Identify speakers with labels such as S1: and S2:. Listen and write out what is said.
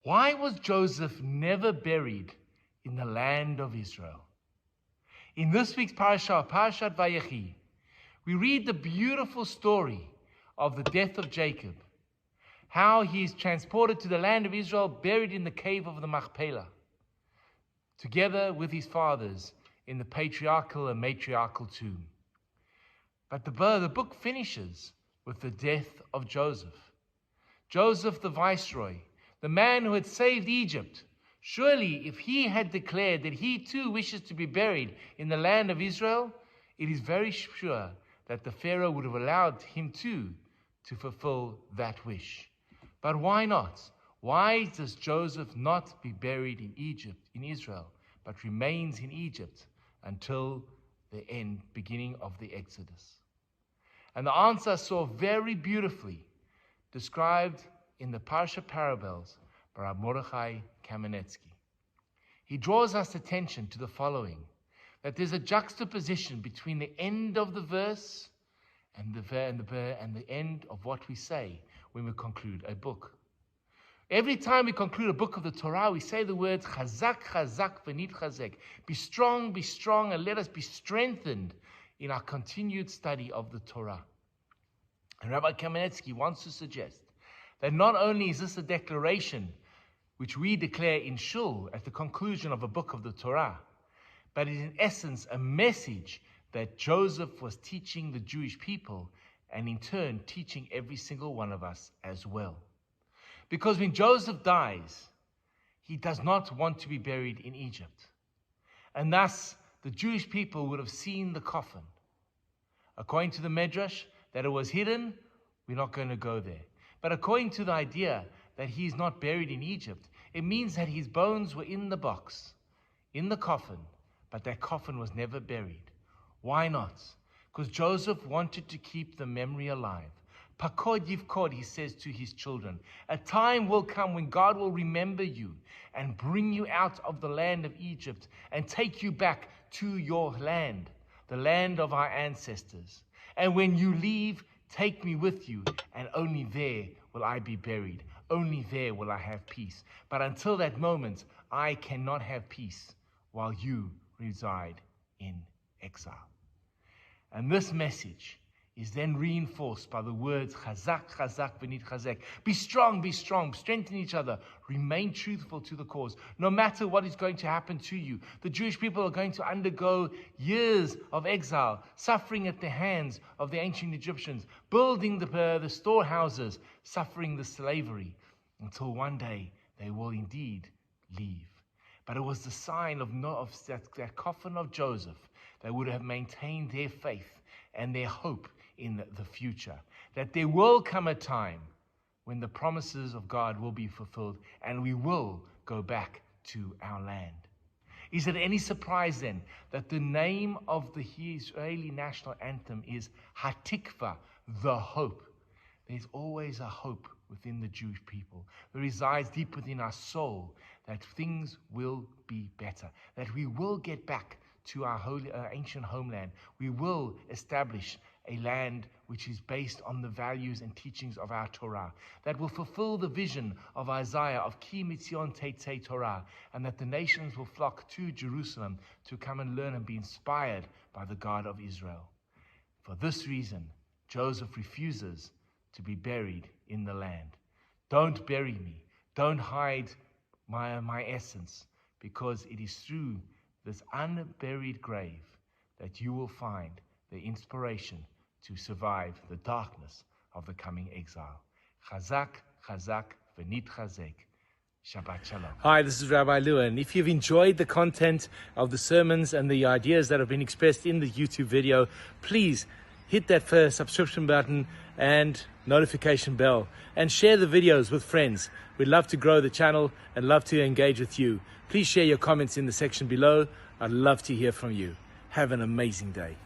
S1: Why was Joseph never buried in the land of Israel? In this week's parsha, Parshat Vayechi, we read the beautiful story of the death of Jacob, how he is transported to the land of Israel, buried in the cave of the Machpelah, together with his fathers in the patriarchal and matriarchal tomb. But the book finishes with the death of Joseph. Joseph the viceroy, the man who had saved Egypt. Surely, if he had declared that he too wishes to be buried in the land of Israel, it is very sure that the Pharaoh would have allowed him too to fulfill that wish. But why not? Why does Joseph not be buried in Egypt, in Israel, but remains in Egypt until the beginning of the Exodus? And the answer saw very beautifully described in the Parsha Parables by Rabbi Mordechai Kamenetsky. He draws us attention to the following, that there's a juxtaposition between the end of the verse and the end of what we say when we conclude a book. Every time we conclude a book of the Torah, we say the words chazak, chazak, v'nit chazek. Be strong, and let us be strengthened in our continued study of the Torah. And Rabbi Kamenetsky wants to suggest that not only is this a declaration which we declare in Shul at the conclusion of a book of the Torah, but it is in essence a message that Joseph was teaching the Jewish people and in turn teaching every single one of us as well. Because when Joseph dies, he does not want to be buried in Egypt. And thus, the Jewish people would have seen the coffin. According to the Medrash, that it was hidden, we're not going to go there. But according to the idea that he is not buried in Egypt, it means that his bones were in the box, in the coffin, but that coffin was never buried. Why not? Because Joseph wanted to keep the memory alive. Pakod yivkod, he says to his children, a time will come when God will remember you and bring you out of the land of Egypt and take you back to your land, the land of our ancestors. And when you leave, take me with you, and only there will I be buried. Only there will I have peace. But until that moment, I cannot have peace while you reside in exile. And this message is then reinforced by the words chazak, chazak, v'nit chazek. Be strong, strengthen each other, remain truthful to the cause. No matter what is going to happen to you, the Jewish people are going to undergo years of exile, suffering at the hands of the ancient Egyptians, building the storehouses, suffering the slavery, until one day they will indeed leave. But it was the sign of that coffin of Joseph that would have maintained their faith and their hope in the future, that there will come a time when the promises of God will be fulfilled and we will go back to our land. Is it any surprise then that the name of the Israeli national anthem is Hatikva, the hope? There's always a hope within the Jewish people that resides deep within our soul, that things will be better, that we will get back to our ancient homeland. We will establish a land which is based on the values and teachings of our Torah, that will fulfill the vision of Isaiah of Ki Mitzion Teitzei Torah, and that the nations will flock to Jerusalem to come and learn and be inspired by the God of Israel. For this reason, Joseph refuses to be buried in the land. Don't bury me. Don't hide my essence, because it is through this unburied grave that you will find the inspiration to survive the darkness of the coming exile. Chazak, chazak, v'nit chazek. Shabbat shalom. Hi, this is Rabbi Lewin. If you've enjoyed the content of the sermons and the ideas that have been expressed in the YouTube video, please hit that first subscription button and notification bell, and share the videos with friends. We'd love to grow the channel and love to engage with you. Please share your comments in the section below. I'd love to hear from you. Have an amazing day.